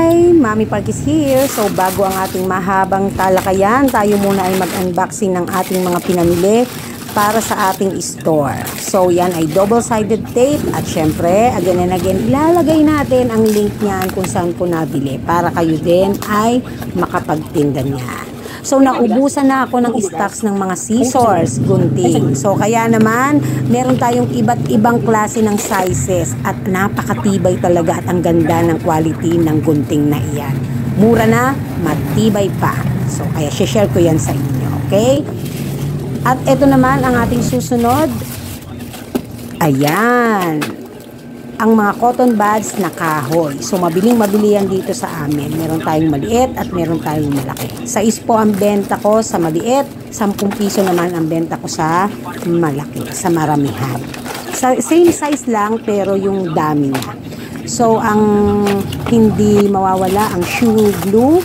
Hi! Mami Parkis here. So bago ang ating mahabang talakayan, tayo muna ay mag-unboxing ng ating mga pinamili para sa ating store. So yan ay double-sided tape at syempre, again and again, ilalagay natin ang link niyan kung saan po nabili para kayo din ay makapagtinda niyan. So, naubusan na ako ng stocks ng mga scissors, gunting. So, kaya naman, meron tayong iba't ibang klase ng sizes at napakatibay talaga at ang ganda ng quality ng gunting na iyan. Mura na, matibay pa. So, kaya share ko yan sa inyo, okay? At ito naman ang ating susunod. Ayan. Ang mga cotton buds na kahoy. So, mabiling-mabili yan dito sa amin. Meron tayong maliit at meron tayong malaki. 6 po ang benta ko sa maliit. 10 piso naman ang benta ko sa malaki, sa maramihan. Same size lang, pero yung dami niya. So, ang hindi mawawala ang shoe glue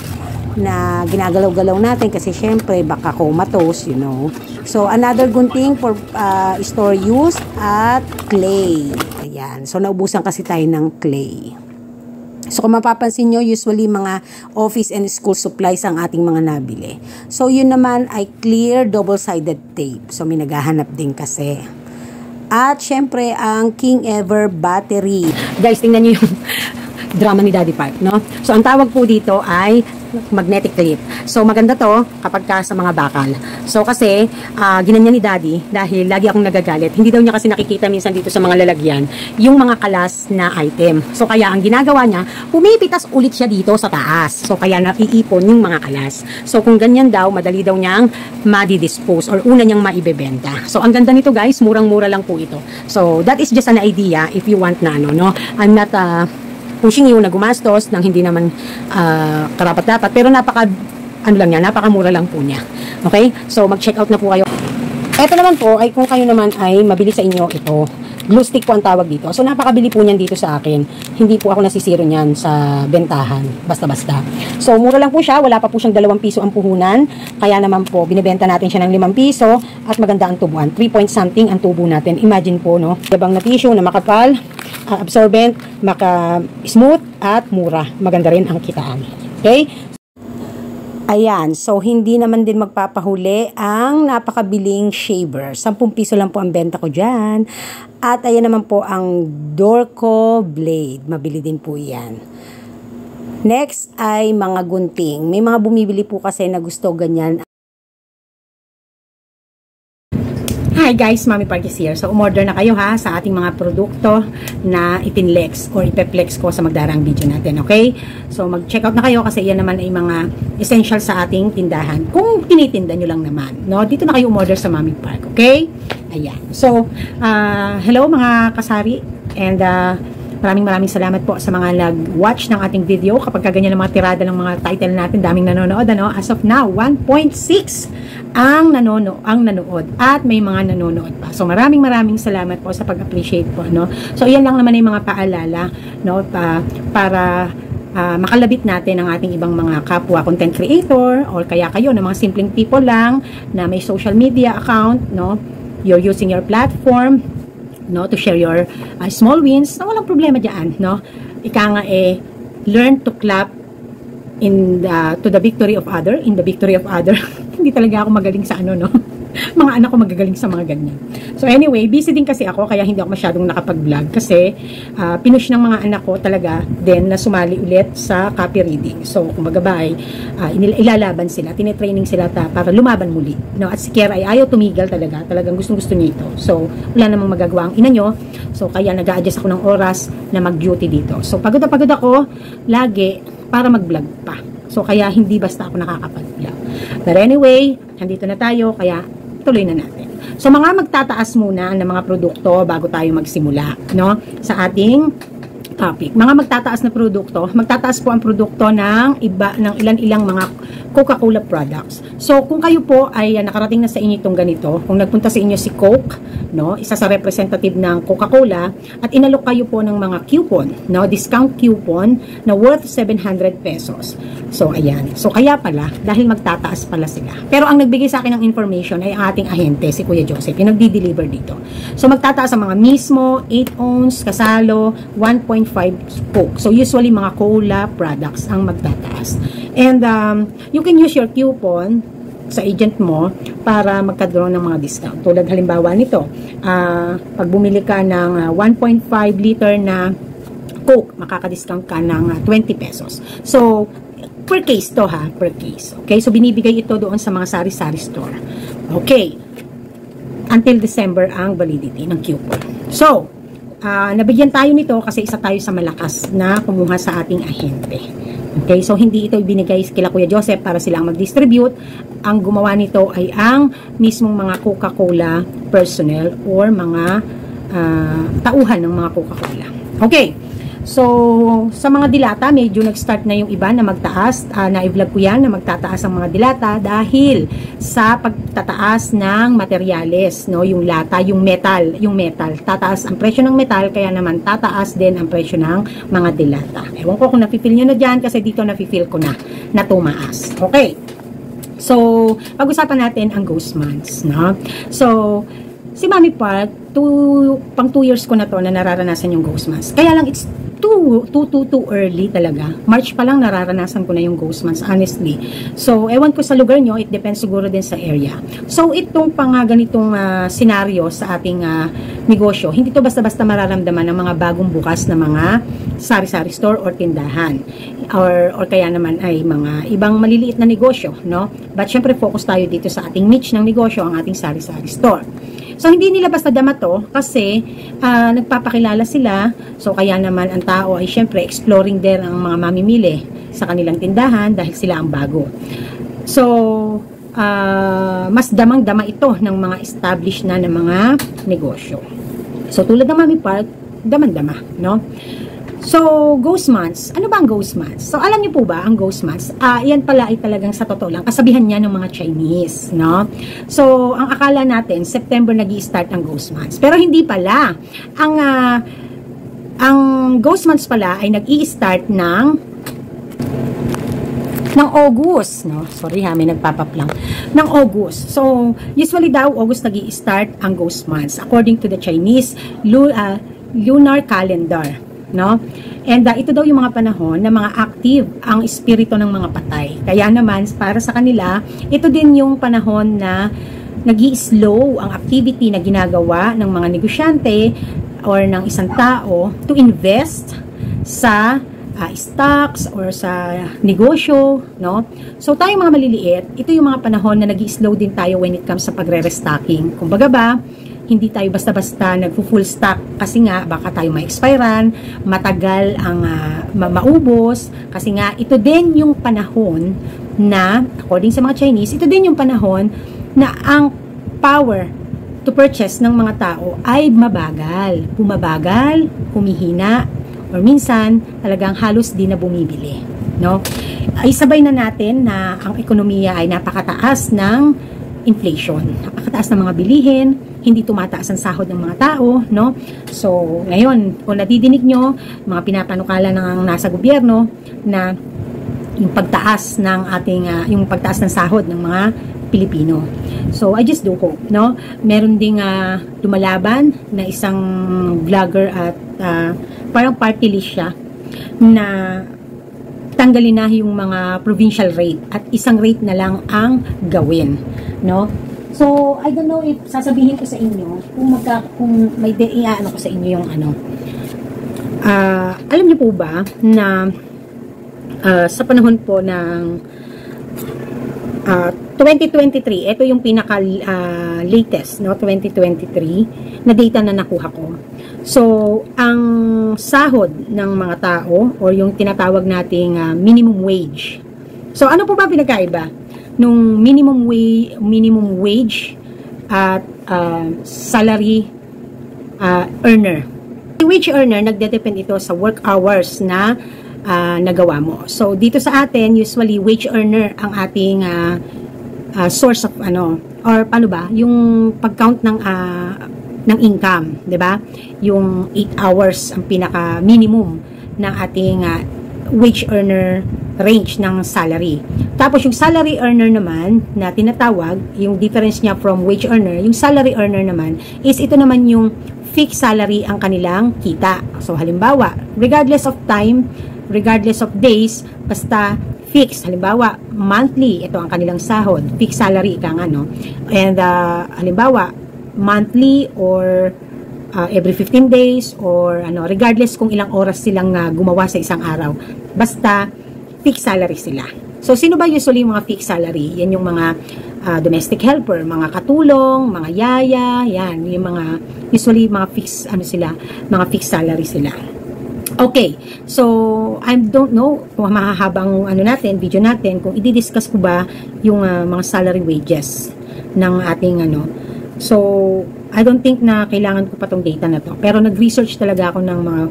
na ginagalaw-galaw natin kasi syempre baka comatose, you know. So, another gunting for store use at clay. Ayan. So, naubusan kasi tayo ng clay. So, kung mapapansin nyo, usually mga office and school supplies ang ating mga nabili. So, yun naman ay clear double-sided tape. So, may naghahanap din kasi. At, syempre, ang King Ever battery. Guys, tingnan nyo yung drama ni Daddy Park, no? So, ang tawag po dito ay magnetic clip. So, maganda to kapag ka sa mga bakal. So, kasi, ginanya ni Daddy, dahil lagi akong nagagalit. Hindi daw niya kasi nakikita minsan dito sa mga lalagyan, yung mga kalas na item. So, kaya ang ginagawa niya, pumipitas ulit siya dito sa taas. So, kaya naiipon yung mga kalas. So, kung ganyan daw, madali daw niyang madi-dispose or una niyang maibebenta. So, ang ganda nito guys, murang-mura lang po ito. So, that is just an idea if you want na ano, no? I'm not pushing you na gumastos nang hindi naman karapat-dapat, pero napakamura lang po niya. Okay? So, mag-check out na po kayo. Ito naman po, ay kung kayo naman ay mabili sa inyo ito. Glue stick po ang tawag dito. So, napakabili po niyan dito sa akin. Hindi po ako nasisiro niyan sa bentahan. Basta-basta. So, mura lang po siya. Wala pa po siyang 2 piso ang puhunan. Kaya naman po, binibenta natin siya ng 5 piso at maganda ang tubuan. 3 point something ang tubo natin. Imagine po, no? Yabang na tissue na makapal, absorbent, maka-smooth at mura. Maganda rin ang kitaan. Okay? Ayan, so hindi naman din magpapahuli ang napakabiling shaver. 10 piso lang po ang benta ko dyan. At ayan naman po ang Dorco blade. Mabili din po yan. Next ay mga gunting. May mga bumibili po kasi na gusto ganyan. Hi guys, Mami Parkis here. So, umorder na kayo ha sa ating mga produkto na ipinlex or ipeplex ko sa magdaraang video natin, okay? So, mag-check out na kayo kasi yan naman ay mga essential sa ating tindahan. Kung tinitinda nyo lang naman, no? Dito na kayo umorder sa Mami Park, okay? Ayan. So, hello mga kasari and maraming salamat po sa mga nag-watch ng ating video. Kapag kaganyan ng mga tirada ng mga title natin, daming nanonood, ano? As of now, 1.6 ang nanonood at may mga nanonood pa. So, maraming salamat po sa pag-appreciate po, no? So, iyan lang naman yung mga paalala, no? Para makalabit natin ang ating ibang mga kapwa content creator or kaya kayo na mga simpleng people lang na may social media account, no? You're using your platform, no, to share your small wins, na walang problema diyan, no? Ika nga learn to clap to the victory of other, in the victory of other. Hindi talaga ako magaling sa ano, no? Mga anak ko magagaling sa mga ganyan. So anyway, busy din kasi ako kaya hindi ako masyadong nakapag-vlog kasi pinush ng mga anak ko talaga din na sumali ulit sa copy reading. So kumbaga ba ay ilalaban sila, tinitraining sila para lumaban muli, no? At si Kiera ay ayaw tumigil talaga, talagang gustong-gusto niya ito. So wala namang magagawa ang ina nyo. So kaya nag-a-adjust ako ng oras na mag-duty dito. So pagod na pagod ako lagi para mag-vlog pa. So kaya hindi basta ako nakakapag-vlog. But anyway, nandito na tayo kaya tuloy na natin. So, mga magtataas muna ng mga produkto bago tayo magsimula, no? Sa ating topic. Mga magtataas na produkto, magtataas po ang produkto ng ilan-ilang mga Coca-Cola products. So, kung kayo po ay nakarating na sa inyo itong ganito, kung nagpunta sa inyo si Coke, no, isa sa representative ng Coca-Cola, at inalok kayo po ng mga coupon, no, discount coupon na worth 700 pesos. So, ayan. So, kaya pala, dahil magtataas pala sila. Pero ang nagbigay sa akin ng information ay ang ating ahente, si Kuya Joseph, yung nagdi-deliver dito. So, magtataas ang mga mismo, 8 ounce, kasalo, 1.5 Coke. So, usually mga cola products ang magtataas. And, you can use your coupon sa agent mo para magka-draw ng mga discount. Tulad halimbawa nito, pag bumili ka ng 1.5 liter na Coke, makaka-discount ka ng 20 pesos. So, per case to ha, per case. Okay, so binibigay ito doon sa mga sari-sari store. Okay, until December ang validity ng coupon. So, nabigyan tayo nito kasi isa tayo sa malakas na kumuha sa ating ahente. Okay, so hindi ito ibinigay kila Kuya Joseph para silang mag-distribute. Ang gumawa nito ay ang mismong mga Coca-Cola personnel or mga tauhan ng mga Coca-Cola. Okay, so sa mga dilata, medyo nag-start na yung iba na magtaas. Na-vlog ko yan na magtataas ang mga dilata dahil sa pagtataas ng materyales, no? Yung lata, yung metal. Tataas ang presyo ng metal, kaya naman tataas din ang presyo ng mga dilata. Ewan ko kung nafe-feel nyo na dyan kasi dito nafe-feel ko na tumaas. Okay. So, pag-usapan natin ang ghost months, no? So, si Mami Park, pang 2 years ko na to na nararanasan yung ghost months. Kaya lang it's too early talaga. March pa lang nararanasan ko na yung ghost months, honestly. So, ewan ko sa lugar nyo, it depends siguro din sa area. So, itong ganitong senaryo sa ating negosyo, hindi to basta-basta mararamdaman ng mga bagong bukas na mga sari-sari store or tindahan. Or kaya naman ay mga ibang maliliit na negosyo, no? But syempre, focus tayo dito sa ating niche ng negosyo, ang ating sari-sari store. So, hindi nila basta dama to kasi nagpapakilala sila. So, kaya naman ang tao ay syempre exploring din ang mga mamimili sa kanilang tindahan dahil sila ang bago. So, mas damang-dama ito ng mga established na mga negosyo. So, tulad ng Mami Park, damang-dama, no? So, ghost months. Ano ba ang ghost months? So, alam niyo po ba ang ghost months? Yan pala ay talagang sa totoo lang, kasabihan niya ng mga Chinese, no? So, ang akala natin, September nag-i-start ang ghost months. Pero hindi pala. Ang ghost months pala ay nag-i-start ng August, no? Sorry ha, may nagpapap lang. Ng August. So, usually daw, August nag-i-start ang ghost months according to the Chinese lunar calendar. No? And ito daw yung mga panahon na mga active ang espiritu ng mga patay. Kaya naman, para sa kanila, ito din yung panahon na nag-i-slow ang activity na ginagawa ng mga negosyante or ng isang tao to invest sa stocks or sa negosyo, no? So, tayong mga maliliit, ito yung mga panahon na nag-i-slow din tayo when it comes sa pagre-restocking. Kumbaga ba, hindi tayo basta-basta nagpo-full stock kasi nga baka tayo ma-expirean, matagal ang maubos kasi nga ito din yung panahon na according sa mga Chinese, ito din yung panahon na ang power to purchase ng mga tao ay mabagal, bumabagal, humihina, or minsan talagang halos di na bumibili, no? Ay sabay na natin na ang ekonomiya ay napakataas ng inflation, napakataas ng mga bilihin, hindi tumataas ang sahod ng mga tao, no? So, ngayon, kung nadidinig nyo, mga pinapanukala ng nasa gobyerno na yung pagtaas ng ating, yung pagtaas ng sahod ng mga Pilipino. So, I just do hope, no? Meron ding lumalaban na isang vlogger at parang party list siya na tanggalin na yung mga provincial rate at isang rate na lang ang gawin, no? So, I don't know if sasabihin ko sa inyo kung may iaano ko sa inyo yung alam niyo po ba na sa panahon po ng 2023, ito yung pinaka latest, no, 2023 na data na nakuha ko. So, ang sahod ng mga tao or yung tinatawag nating minimum wage. So, ano po ba pinagkaiba nung minimum wage at salary earner? Yung wage earner, nagdedepend ito sa work hours na nagawa mo. So, dito sa atin, usually wage earner ang ating source of or paano ba, yung pag-count ng income, 'di ba? Yung 8 hours ang pinaka minimum ng ating wage earner range ng salary. Tapos yung salary earner naman na tinatawag, yung difference niya from wage earner, yung salary earner naman is ito naman yung fixed salary ang kanilang kita. So, halimbawa, regardless of time, regardless of days, basta fixed. Halimbawa, monthly, ito ang kanilang sahod. Fixed salary, ika nga, no? And, halimbawa, monthly or every 15 days or regardless kung ilang oras silang gumawa sa isang araw. Basta, fixed salary sila. So, sino ba usually yung mga fixed salary? Yan yung mga domestic helper, mga katulong, mga yaya, yan, yung mga, usually mga fixed, mga fixed salary sila. Okay, so, I don't know kung mahahabang video natin, kung i-discuss ko ba yung mga salary wages ng ating So, I don't think na kailangan ko pa tong data na to. Pero nag-research talaga ako ng mga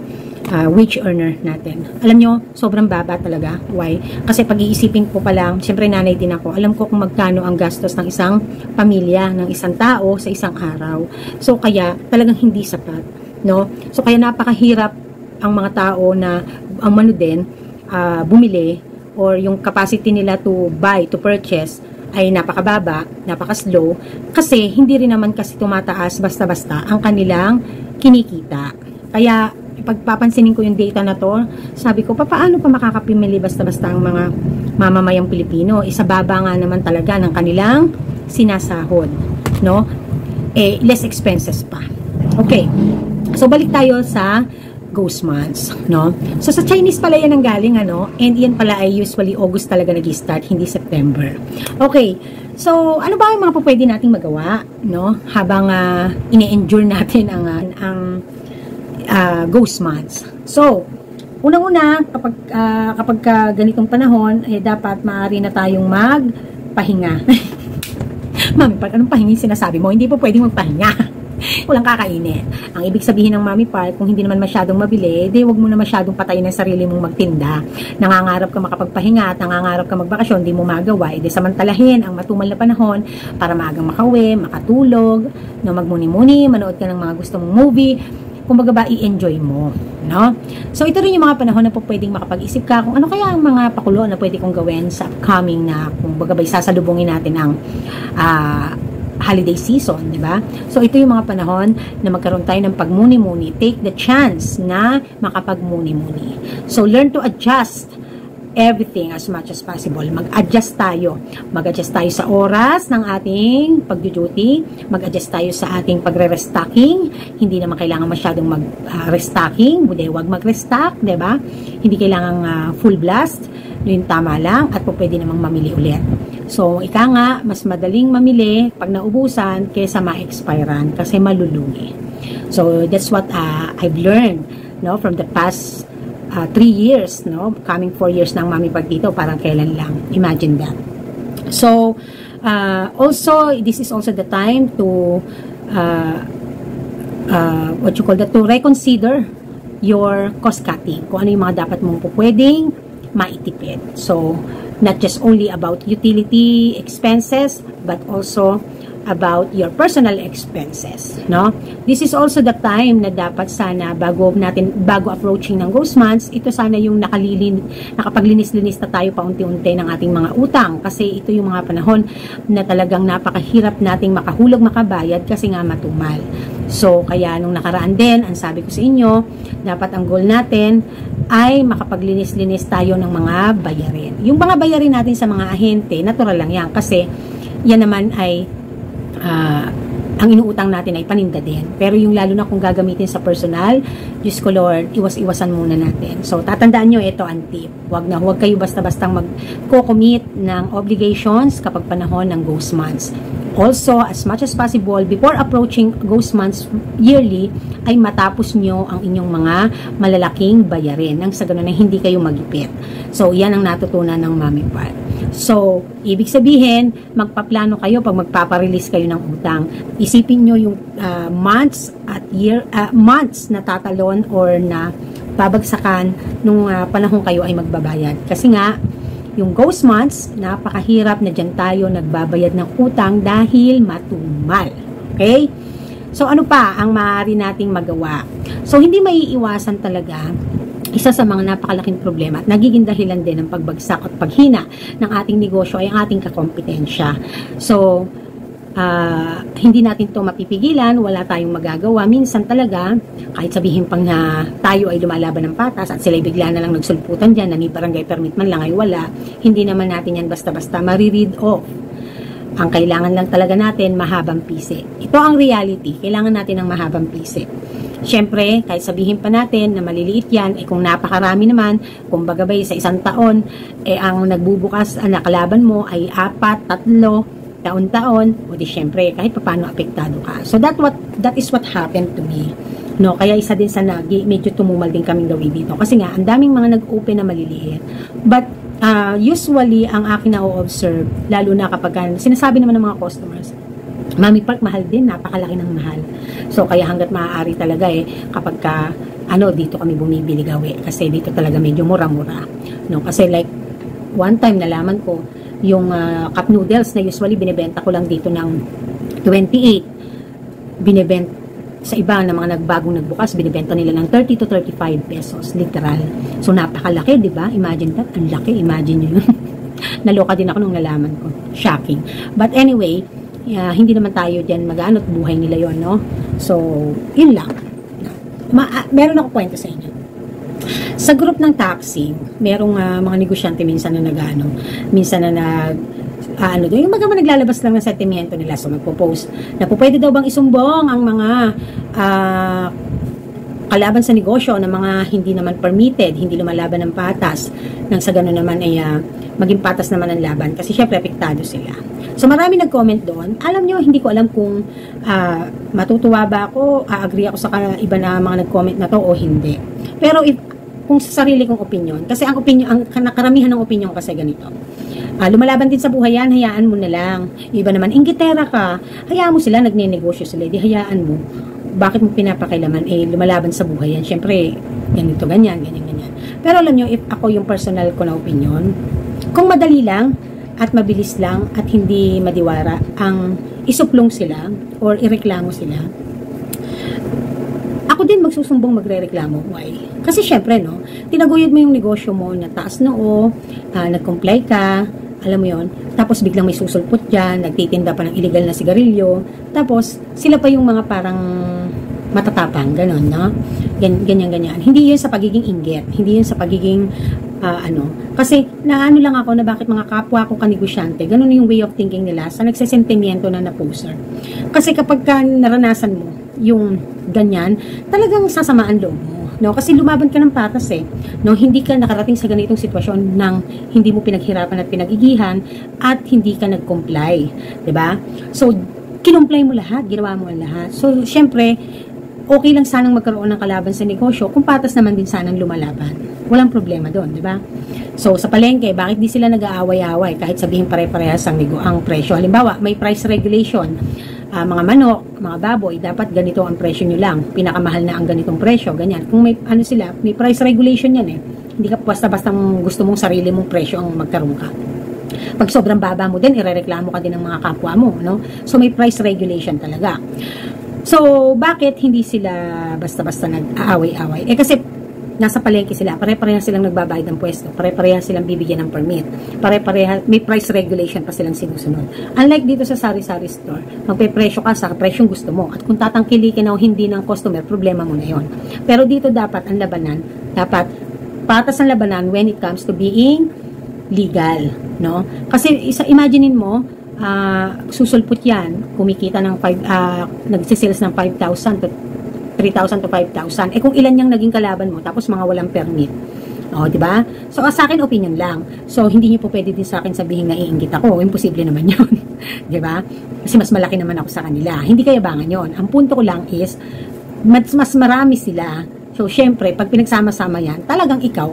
wage earner natin. Alam nyo, sobrang baba talaga. Why? Kasi pag-iisipin ko pa lang, siyempre nanay din ako, alam ko kung magkano ang gastos ng isang pamilya, ng isang tao sa isang araw. So, kaya talagang hindi sapat. No? So, kaya napakahirap ang mga tao na ang bumili or yung capacity nila to buy, to purchase ay napakababa, napaka-slow kasi hindi rin naman kasi tumataas basta-basta ang kanilang kinikita. Kaya pagpapansinin ko yung data na to, sabi ko, paano pa makakapimili basta-basta ang mga mamamayang Pilipino? Isa baba nga naman talaga ng kanilang sinasahod, no? Less expenses pa. Okay. So balik tayo sa ghost months, no? So, sa Chinese pala yan ang galing, and yan pala ay usually August talaga nag-start, hindi September. Okay, so, ano ba yung mga pwede nating magawa, no? Habang ine-endure natin ang ghost months. So, unang-una, kapag ganitong panahon, dapat maaari na tayong magpahinga. Mami Park, anong pahingi sinasabi mo? Hindi po pwedeng magpahinga. Walang kakainin. Ang ibig sabihin ng Mami Park, kung hindi naman masyadong mabili, wag mo na masyadong patayin ang sarili mong magtinda. Nangangarap ka makapagpahinga at nangangarap ka magbakasyon, di mo magawa. Samantalahin ang matumal na panahon para maagang makauwi, makatulog, magmuni-muni, manood ka ng mga gusto mong movie. Kumbaga ba, i-enjoy mo, no? So, ito rin yung mga panahon na po pwedeng makapag-isip ka kung ano kaya ang mga pakulo na pwede kong gawin sa upcoming na, kumbaga ba, sasalubungin natin ang holiday season, di ba? So, ito yung mga panahon na magkaroon tayo ng pagmuni-muni. Take the chance na makapagmuni-muni. So, learn to adjust everything as much as possible. Mag-adjust tayo. Mag-adjust tayo sa oras ng ating pag-duty. Mag-adjust tayo sa ating pagre-restocking. Hindi naman kailangan masyadong mag-restocking. Huwag mag-restock, di ba? Hindi kailangan full blast. Yung tama lang at po pwede namang mamili ulit. So, ika nga, mas madaling mamili pag naubusan kaysa ma-expirean kasi malulugi. So, that's what I've learned, no, from the past 3 years, no, coming 4 years ng Mami Park dito, parang kailan lang. Imagine that. So, also, this is also the time to to reconsider your cost cutting. Kung ano yung mga dapat mong pwedeng maitipid. So, not just only about utility expenses, but also about your personal expenses, no? This is also the time na dapat sana bago approaching ng ghost months, ito sana yung nakapaglinis-linis na tayo paunti-unti ng ating mga utang kasi ito yung mga panahon na talagang napakahirap nating makahulog makabayad kasi nga matumal. So, kaya nung nakaraan din, ang sabi ko sa inyo, dapat ang goal natin ay makapaglinis-linis tayo ng mga bayarin. Yung mga bayarin natin sa mga ahente, natural lang yan kasi yan naman ay ang inuutang natin ay paninda din. Pero yung lalo na kung gagamitin sa personal, Diyos ko Lord, iwas-iwasan muna natin. So, tatandaan nyo ito ang tip. Huwag kayo basta-bastang mag-commit ng obligations kapag panahon ng ghost months. Also, as much as possible, before approaching ghost months yearly, ay matapos nyo ang inyong mga malalaking bayarin nang sa ganun na hindi kayo magipit. So, yan ang natutunan ng Mami Park. So, ibig sabihin, magpaplano kayo pag magpaparelease kayo ng utang. Isipin nyo yung months na tatalon or na babagsakan nung panahon kayo ay magbabayad. Kasi nga, yung ghost months, napakahirap na dyan tayo nagbabayad ng utang dahil matumal. Okay? So, ano pa ang maaari nating magawa? So, hindi maiiwasan talaga isa sa mga napakalaking problema at nagiging dahilan din ng pagbagsak at paghina ng ating negosyo ay ang ating kakompetensya. So, hindi natin to mapipigilan, wala tayong magagawa. Minsan talaga, kahit sabihin pang na tayo ay lumalaban ng patas at sila bigla na lang nagsulputan dyan, na ni barangay permit man lang ay wala, hindi naman natin yan basta-basta mariread off. Ang kailangan lang talaga natin, mahabang pisi. Ito ang reality, kailangan natin ng mahabang pisi. Siyempre, kahit sabihin pa natin na maliliit yan, kung napakarami naman, kung bagabay sa isang taon, ang nagbubukas, ang nakalaban mo ay 4, 3, taon-taon, o di syempre, kahit paano apektado ka. So that is what happened to me. No, kaya isa din sa medyo tumumal din kaming gawin dito. Kasi nga, ang daming mga nag-open na maliliit. But, usually, ang akin na-observe, lalo na kapag sinasabi naman ng mga customers, Mami Park, mahal din, napakalaki ng mahal. So, kaya hanggat maaari talaga kapag dito kami bumibili gawi. Kasi dito talaga medyo mura-mura. No, kasi like, one time nalaman ko, yung cup noodles na usually binibenta ko lang dito ng 28, binibenta sa iba na mga nagbagong nagbukas, binibenta nila ng 30 to 35 pesos, literal. So, napakalaki, di ba? Imagine that, ang laki, imagine nyo yun. Naloka din ako nung nalaman ko. Shocking. But anyway, hindi naman tayo dyan mag-ano at buhay nila yon, no? So, yun lang. Meron ako kwento sa inyo. Sa group ng taxi, merong mga negosyante minsan na minsan na yung mga naglalabas lang ng sentimento nila. So, magpo-post na po pwede daw bang isumbong ang mga kalaban sa negosyo na mga hindi naman permitted, hindi lumalaban ng patas, nang sa gano'n naman ay maging patas naman ang laban kasi syempre apektado sila. So marami nag-comment doon. Alam nyo, hindi ko alam kung matutuwa ba ako, agree ako sa iba na mga nag-comment na to o hindi. Pero kung sa sarili kong opinion, kasi ang karamihan ng opinion kasi ganito. Lumalaban din sa buhay yan, hayaan mo na lang. Yung iba naman, inggitera ka, hayaan mo sila, nagne-negosyo sila, di hayaan mo. Bakit mo pinapakailaman? Lumalaban sa buhay yan. Siyempre, ganito, ganyan. Pero alam nyo, if ako yung personal ko na opinion, kung madali lang, at mabilis lang, at hindi madiwara, ang isuplong sila, or ireklamo sila, ako din magsusumbong magre-reklamo. Why? Kasi syempre, no, tinaguyod mo yung negosyo mo, na taas noo, nag-comply ka, alam mo yon, tapos biglang may susulpot dyan, nagtitinda pa ng illegal na sigarilyo, tapos sila pa yung mga parang matatapang, ganon, no? Ganyan. Hindi yun sa pagiging inggit, hindi yun sa pagiging kasi naano lang ako na bakit mga kapwa ko kanegosyante, ganun yung way of thinking nila sa nagsesentimiento na na-poser. Kasi kapag naranasan mo yung ganyan, talagang sasamaan loob mo, no? Kasi lumaban ka ng patas no? Hindi ka nakarating sa ganitong sitwasyon nang hindi mo pinaghirapan at pinag-igihan at hindi ka nag-comply, 'di ba? So, kinumply mo lahat, ginawa mo ang lahat. So, syempre, okay lang sanang magkaroon ng kalaban sa negosyo kung patas naman din sanang lumalaban. Walang problema doon, di ba? So, sa palengke, bakit di sila nag-aaway-away kahit sabihin pare-parehas ang presyo? Halimbawa, may price regulation. Mga manok, mga baboy, dapat ganito ang presyo nyo lang. Pinakamahal na ang ganitong presyo, ganyan. Kung may may price regulation yan Hindi ka basta-basta gusto mong sarili mong presyo ang magkaroon ka. Pag sobrang baba mo din, irereklamo ka din ng mga kapwa mo, no? So, may price regulation talaga. So, bakit hindi sila basta-basta nag-aaway-away? Kasi nasa palengke sila, pare-pareha silang nagbabayad ng pwesto, pare-pareha silang bibigyan ng permit, pare-pareha, may price regulation pa silang sinusunod. Unlike dito sa sari-sari store, magpe-presyo ka sa presyong gusto mo, at kung tatangkilikin o hindi ng customer, problema mo na yon. Pero dito dapat ang labanan, dapat patas ang labanan when it comes to being legal, no? Kasi imaginein mo, susulpot yan, kumikita ng nagsisales ng 5,000 to 3,000 to 5,000. Kung ilan yung naging kalaban mo, tapos mga walang permit. O, di ba? So, sa akin, opinion lang. So, hindi niyo po pwede din sa akin sabihin na iinggit ako. Imposible naman yun. Di ba? Kasi mas malaki naman ako sa kanila. Hindi kayabangan yon. Ang punto ko lang is, mas marami sila. So, syempre, pag pinagsama-sama yan, talagang ikaw,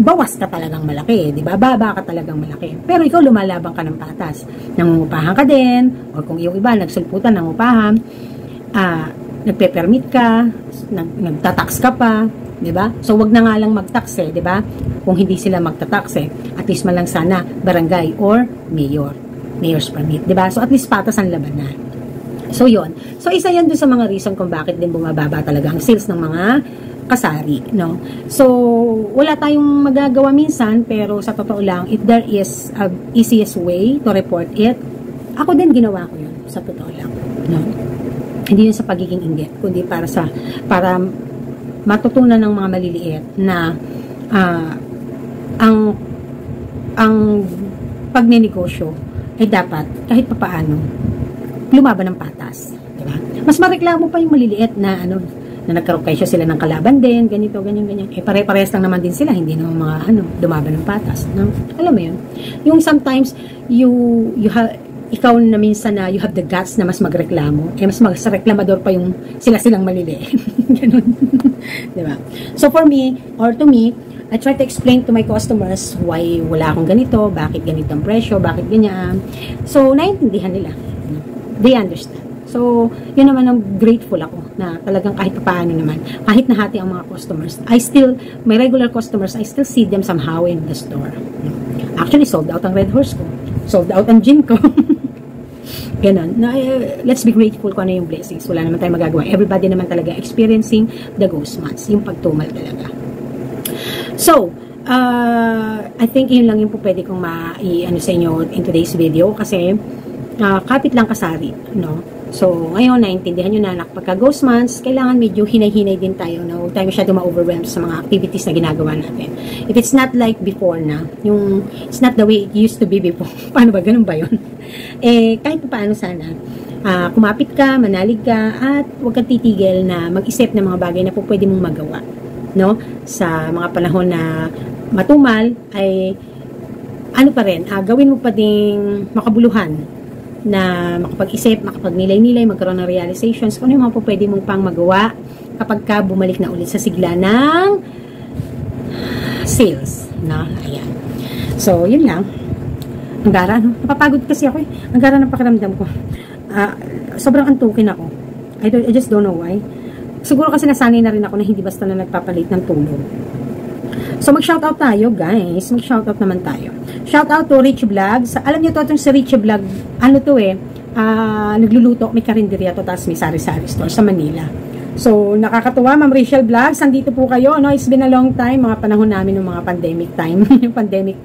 bawas ka talagang malaki, di ba? Baba ka talagang malaki. Pero ikaw lumalaban ka ng patas. Nangungupahan ka din, o kung yung iba, nagsulputan, nangupahan, nagpe-permit ka, nagtatax ka pa, di ba? So, wag na nga lang mag-tax di ba? Kung hindi sila magtatax at least man lang sana barangay or mayor's permit, di ba? So, at least patas ang labanan. So, yon. So, isa yan dun sa mga reason kung bakit din bumababa talaga ang sales ng mga kasari, no? So, wala tayong magagawa minsan, pero sa totoo lang, if there is a easiest way to report it, ako din ginawa ko yun. sa totoo lang. No? Hindi yun sa pagiging inggit, kundi para matutunan ng mga maliliit na ang pagnenegosyo ay dapat kahit papaano lumaban ng patas, diba? Mas mareklamo pa yung maliliit na na nagkarokaysyo sila ng kalaban din, ganito, ganyan. Pare-parehas lang naman din sila, hindi naman mga lumaban ng patas, no? Alam mo yun? Yung sometimes ikaw na minsan na you have the guts na mas magreklamo, mas reklamador pa yung silang maliliit. Ganun. Diba? So for me, or to me, I try to explain to my customers why wala akong ganito, bakit ganito ang presyo, bakit ganyan. So, naiintindihan nila. They understand. So, yun naman ang grateful ako na talagang kahit paano naman, kahit nahati ang mga customers, my regular customers, I still see them somehow in the store. Actually, sold out ang Red Horse ko. Sold out ang gin ko. Ganon. Let's be grateful kung ano yung blessings. Wala naman tayong magagawa. Everybody naman talaga experiencing the ghost months. Yung pagtumal talaga. So, I think yun lang yung po pwede kong sa inyo in today's video kasi kapit lang kasari, no? So, ngayon, naintindihan nyo na pagka ghost months, kailangan medyo hinay-hinay din tayo, no? Huwag tayo masyado ma-overwhelm sa mga activities na ginagawa natin. If it's not like before na, it's not the way it used to be before. Paano ba? Ganun ba yun? Kahit paano sana, kumapit ka, manalig ka, at huwag kang titigil na mag-isip ng mga bagay na po pwede mong magawa. No, sa mga panahon na matumal ay pa rin, gawin mo pa ding makabuluhan na makapag-isip, makapagnilay-nilay, magkaroon ng realizations kung ano yung mga po pwede mong pang magawa kapag ka bumalik na ulit sa sigla ng sales, no? Ayan. So, yun lang. Ang gara, no? Napapagod kasi ako Ang gara ng pakiramdam ko. Sobrang antukin ako. I just don't know why. Siguro kasi nasanay na rin ako na hindi basta na nagpapalit ng tulong. So, mag-shoutout tayo, guys. Mag-shoutout naman tayo. Shoutout to Rich Vlogs. Alam niyo to, itong si Rich Vlog, nagluluto, may karinderya to, tapos may sari-sari store sa Manila. So, nakakatuwa, Ma'am Rachel Vlogs, andito po kayo, no? It's been a long time, mga panahon namin ng mga pandemic time, yung pandemic,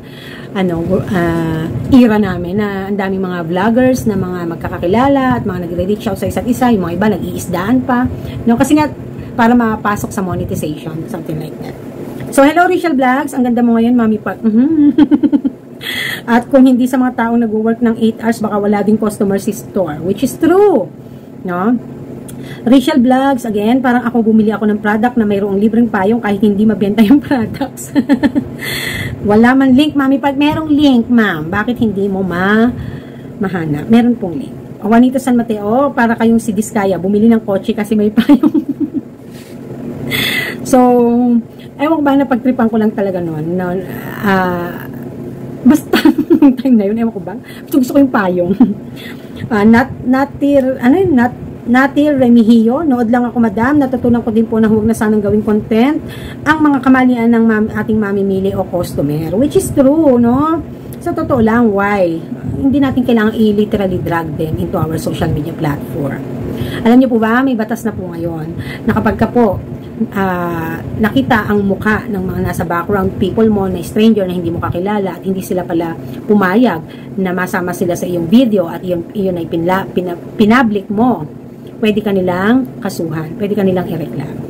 era namin, na ang daming mga vloggers, na mga magkakakilala, at mga nagre-reach out sa isa't isa, yung mga iba, nag-iisdaan pa, no? Kasi nga, para mapasok sa monetization, something like that. So, hello Rachel Vlogs, ang ganda mo ngayon, Mami Pat. At kung hindi sa mga taong nag-work ng 8 hours, baka wala din customer si store, which is true, no? Rachel Vlogs, again, parang ako bumili ako ng product na mayroong libreng payong kahit hindi mabenta yung products. Wala man link, Mami Pat. Merong link, ma'am. Bakit hindi mo mahanap? Meron pong link. Juanito San Mateo, para kayong si Diskaya, bumili ng kotse kasi may payong. So, ewan ko ba, napagtripan ko lang talaga noon. Basta, nung time na yun, ewan ko ba, gusto ko yung payong. Natir Remigio, nood lang ako madam, natutunan ko din po na huwag na sanang gawing content ang mga kamalian ng ating mamimili o customer, which is true, no? Sa totoo lang, why? Hindi natin kailangan i-literally drag them into our social media platform. Alam niyo po ba, may batas na po ngayon, na kapag ka po nakita ang muka ng mga nasa background people mo na stranger na hindi mo kakilala at hindi sila pala pumayag na masama sila sa iyong video at iyon ay pinablik mo, pwede ka nilang kasuhan, pwede ka nilang ireklamo.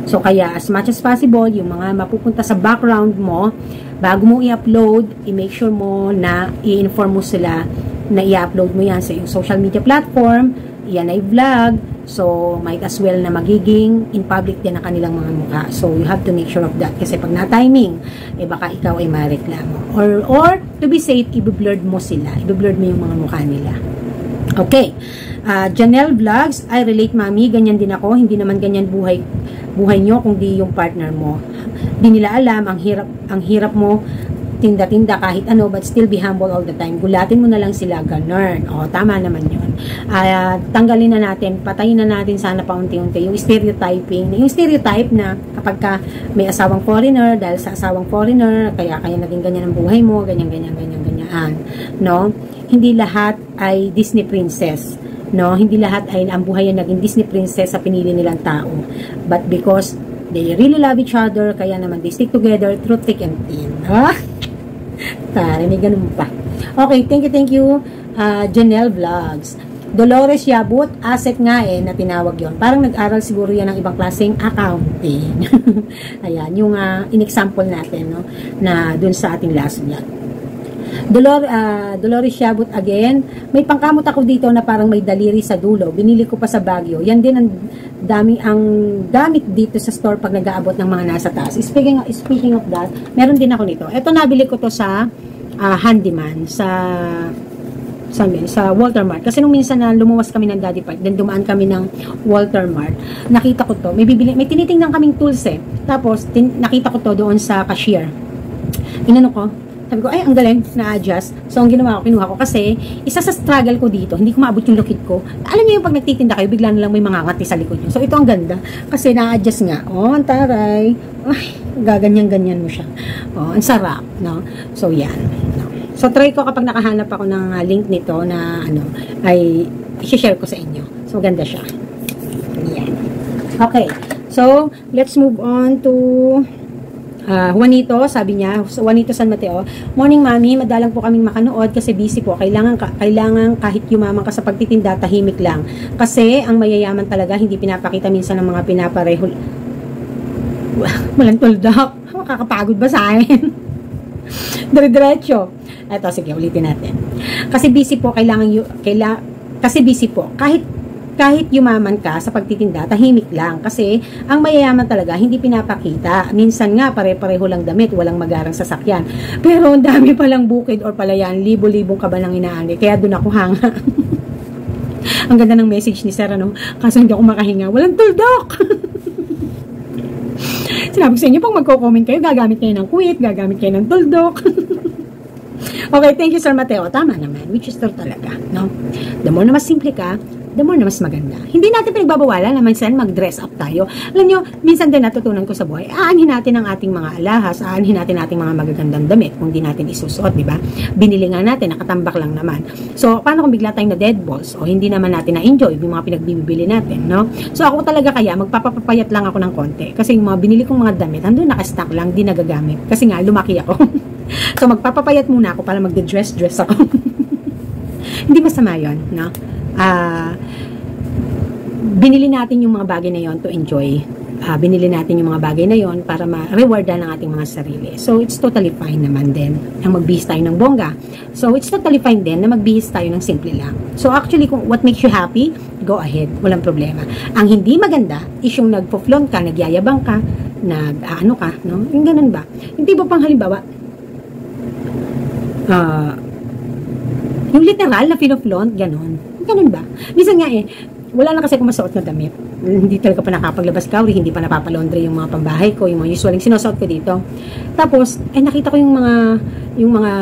So kaya as much as possible, yung mga mapupunta sa background mo, bago mo i-upload, i-make sure mo na i-inform mo sila na i-upload mo yan sa iyong social media platform, yan ay vlog, so might as well na magiging in public din ang kanilang mga mukha. So you have to make sure of that kasi pag na-timing, baka ikaw ay mareklamo. Or to be safe, i-blurred mo sila, i-blurred mo yung mga mukha nila. Okay. Janelle Vlogs, I relate mami, ganyan din ako, hindi naman ganyan buhay nyo kung di yung partner mo. Di nila alam, ang hirap mo tinda-tinda kahit ano, but still be humble all the time. Gulatin mo na lang sila, ganun. O, tama naman yun. Tanggalin na natin, patayin na natin sana paunti-unti yung stereotyping, yung stereotype na kapag ka may asawang foreigner, dahil sa asawang foreigner, kaya naging ganyan ang buhay mo, ganyan, no? Hindi lahat ay Disney princess, no? Hindi lahat ay ang buhay ay naging Disney princess sa pinili nilang tao, but because they really love each other, kaya naman they stick together through thick and thin. Ha? May ganun pa. Okay, thank you, Janelle Vlogs. Dolores Yabut, asset nga na tinawag yon. Parang nag-aral siguro yan ng ibang klaseng accounting. Ayan, yung in-example natin, no, na dun sa ating last vlog. Dolores Yabut again. May pangkamot ako dito na parang may daliri sa dulo. Binili ko pa sa Baguio. Yan din ang gamit dito sa store pag nag-aabot ng mga nasa taas. Speaking of that, meron din ako nito. Ito nabili ko to sa handyman, sa Walter Mart. Kasi nung minsan na lumuwas kami ng Daddy Park, then dumaan kami ng Walter Mart, nakita ko to. May tinitingnan kaming tools Tapos, nakita ko to doon sa cashier. Inano ko, sabi ko, ay, ang galing, na-adjust. So, ang ginawa ko, kinuha ko. Kasi, isa sa struggle ko dito, hindi ko maabot yung lukid ko. Alam niyo yung pag nagtitinda kayo, bigla na lang may mga ngati sa likod niyo. So, ito ang ganda. Kasi, na-adjust nga. Oh, ang taray. Ay, gaganyan-ganyan mo siya. Oh, ang sarap, no? So, yan. So, try ko kapag nakahanap ako ng link nito na, ay, i-share ko sa inyo. So, ganda siya. Yan. Okay. So, let's move on to Juanito, sabi niya, Juanito San Mateo, morning mami, madalang po kaming makanood kasi busy po. Kailangan kahit yumaman ka sa pagtitinda, tahimik lang. Kasi ang mayayaman talaga, hindi pinapakita minsan ng mga pinapareho. Walang tuldak. Makakapagod ba sa akin? Dire-diretso. Eto, sige, ulitin natin. Kasi busy po, kasi busy po. Kahit yumaman ka sa pagtitinda, tahimik lang. Kasi, ang mayayaman talaga, hindi pinapakita. Minsan nga, pare-pareho lang damit, walang magarang sasakyan. Pero, ang dami palang bukid or palayan, libo-libong ka ba nang inaani. Kaya doon ako hanga. Ang ganda ng message ni Sir, Kaso hindi ako makahinga. Walang tuldok! Sinabi ko sa inyo, pag magko-comment kayo, gagamit kayo ng quit, gagamit kayo ng tuldok. Okay, thank you, Sir Mateo. Tama naman, which is true talaga, no? The more na mas simple ka, the more na mas maganda. Hindi natin pinagbabawalan na minsan mag-dress up tayo. Alam nyo, minsan din natutunan ko sa buhay, aanhin natin ang ating mga alahas, aanhin natin ating mga magagandang damit kung di natin isusuot, di ba? Binili nga natin, nakatambak lang naman. So, paano kung bigla tayong na dead balls o hindi naman natin na-enjoy yung mga pinagbibili natin, no? So, ako talaga kaya, magpapapayat lang ako ng konti. Kasi yung mga binili kong mga damit, andun naka-stock lang, di nagagamit. Kasi nga, lumaki ako. So, magpapapayat muna ako para magde-dress ako. Hindi masama yun, no? Binili natin yung mga bagay na yon to enjoy. Binili natin yung mga bagay na yon para ma-rewardan ng ating mga sarili. So, it's totally fine naman din ang magbihis tayo ng bongga. So, it's totally fine din na magbihis tayo ng simple lang. So, actually, kung what makes you happy, go ahead. Walang problema. Ang hindi maganda is yung nagpo-flaunt ka, nagyayabang ka, nag-ano ka, no? Yung ganun ba? Hindi ba pang halimbawa, yung literal na pino-flaunt, ganun. Ganun ba? Minsan nga wala na kasi akong masuot na damit. Hindi talaga pa nakapaglabas kawri, hindi pa napapalaundry yung mga pambahay ko, yung mga usual yung sinusuot ko dito. Tapos, nakita ko yung mga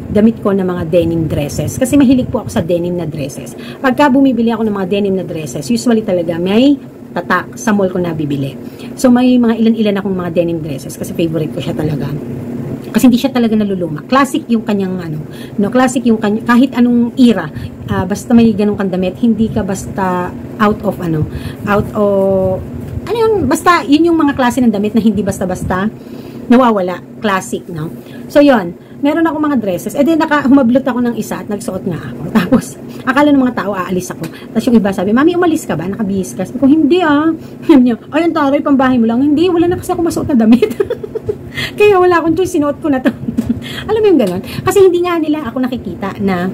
damit ko na mga denim dresses. Kasi mahilig po ako sa denim na dresses. Pagka bumibili ako ng mga denim na dresses, usually talaga may tatak sa mall ko na bibili. So, may mga ilan-ilan akong mga denim dresses kasi favorite ko siya talaga. Kasi hindi siya talaga naluluma. Classic yung kanyang classic yung kahit anong era, basta may ganung kang damit, hindi ka basta basta yun yung mga klase ng damit na hindi basta-basta nawawala. Classic, no? So, yun. Meron ako mga dresses. Then, humablot ako ng isa at nagsuot nga ako. Tapos, akala ng mga tao, aalis ako. Tapos yung iba sabi, mami, umalis ka ba? Nakabihis ka? Sabi ko, hindi Sabi niya, ay, ang taray, pambahay mo lang. Hindi, wala na kasi ako masuot na damit. Kaya wala akong choice, sinuot ko na to. Alam mo yung gano'n? Kasi hindi nga nila ako nakikita na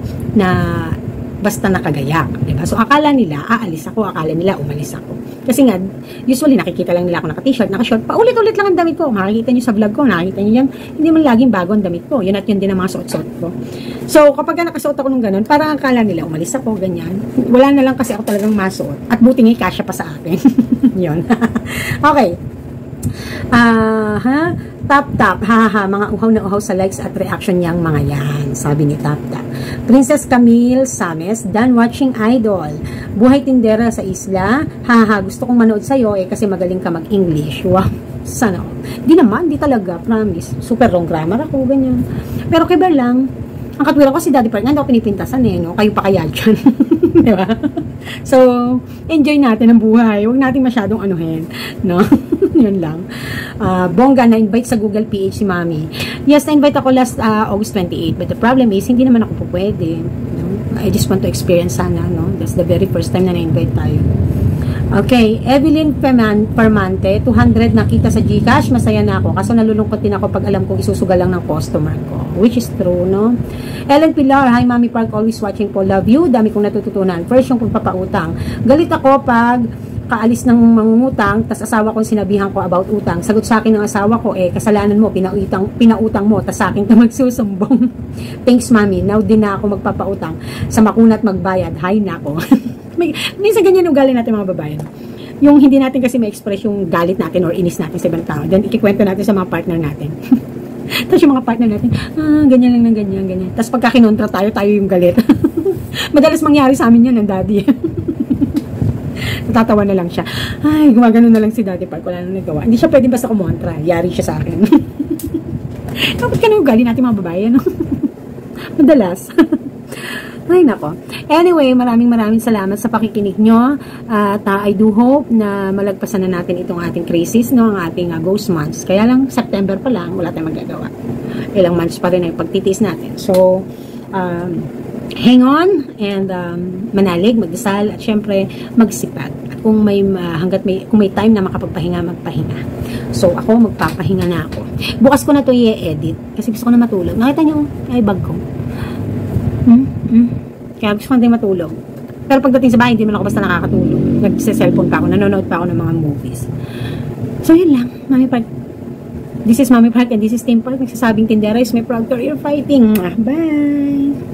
basta nakagayak. Diba? So, akala nila, aalis ako. Akala nila, umalis ako. Kasi nga, usually nakikita lang nila ako naka-t-shirt, naka-short. Paulit-ulit lang ang damit ko. Makikita nyo sa vlog ko, nakikita nyo yan. Hindi man laging bago ang damit ko. Yun at yun din ang mga suot-suot ko. So, kapag nakasuot ako ng gano'n, parang akala nila, umalis ako, ganyan. Wala na lang kasi ako talagang masuot. At buti nga, kasya pa sa akin. Yun. Okay. Tap, mga uhaw na uhaw sa likes at reaction niyang mga yan, sabi ni Tap. Princess Camille Sames, done watching Idol. Buhay tindera sa isla, gusto kong manood sa'yo kasi magaling ka mag-English. Wow, sana. Di naman, di talaga, promise. Super wrong grammar ako, ganyan. Pero kiber lang, ang katwira ko si Daddy Park, nga daw pinipintasan no? Kayo pa kaya dyan. Diba? So, enjoy natin ang buhay. Huwag natin masyadong anuhin, no? Yun lang. Bongga, na-invite sa Google PH si Mami. Yes, na-invite ako last August 28, but the problem is, hindi naman ako po pwede. No? I just want to experience sana, no? That's the very first time na na-invite tayo. Okay, Evelyn Permante, 200 nakita sa GCash, masaya na ako. Kaso nalulungkot din ako pag alam kong isusugal lang ng customer ko. Which is true, no? Ellen Pilar, hi Mami Park, always watching po. Love you, dami kong natututunan. First, yung pagpapautang. Galit ako pag kaalis ng mangungutang, tas asawa ko sinabihan ko about utang. Sagot sa akin ng asawa ko, kasalanan mo, pinautang mo, tas sa akin ka magsusumbong. Thanks, Mami. Now din na ako magpapautang. Sa makunat magbayad. Hi na ako. Minsan ganyan ugali natin mga babae. Yung hindi natin kasi ma-express yung galit natin or inis natin sa ibang tao. Then ikikwento natin sa mga partner natin. Tapos yung mga partner natin, ganyan lang ng ganyan. Tapos pagka kinontra tayo yung galit. Madalas mangyari sa amin yan ng daddy. Natatawa na lang siya. Ay, gumagano na lang si Daddy Park. Wala nang nagawa. Hindi siya pwedeng basta kumontra. Yari siya sa akin. Kapag ka ugali natin mga babae, no? Madalas. Ay, nako. Anyway, maraming salamat sa pakikinig nyo. At I do hope na malagpasan na natin itong ating crisis, no? Ang ating ghost months. Kaya lang, September pa lang, wala tayong magagawa. Ilang months pa rin ay pagtitis natin. So, hang on and manalig, magdasal at syempre magsipag. At kung kung may time na makapagpahinga, magpahinga. So ako magpapahinga na ako. Bukas ko na 'to i-edit kasi gusto ko na matulog. Nakita niyo ay bag ko. Kaya gusto ko na matulog. Pero pagdating sa bahay, hindi man ako basta nakakatulog. Nagse-cellphone pa ako, nanonood pa ako ng mga movies. So yun lang, Mami Park. This is Mami Park and this is Team Park. Nagsasabing tindera is my proud career fighting. Bye!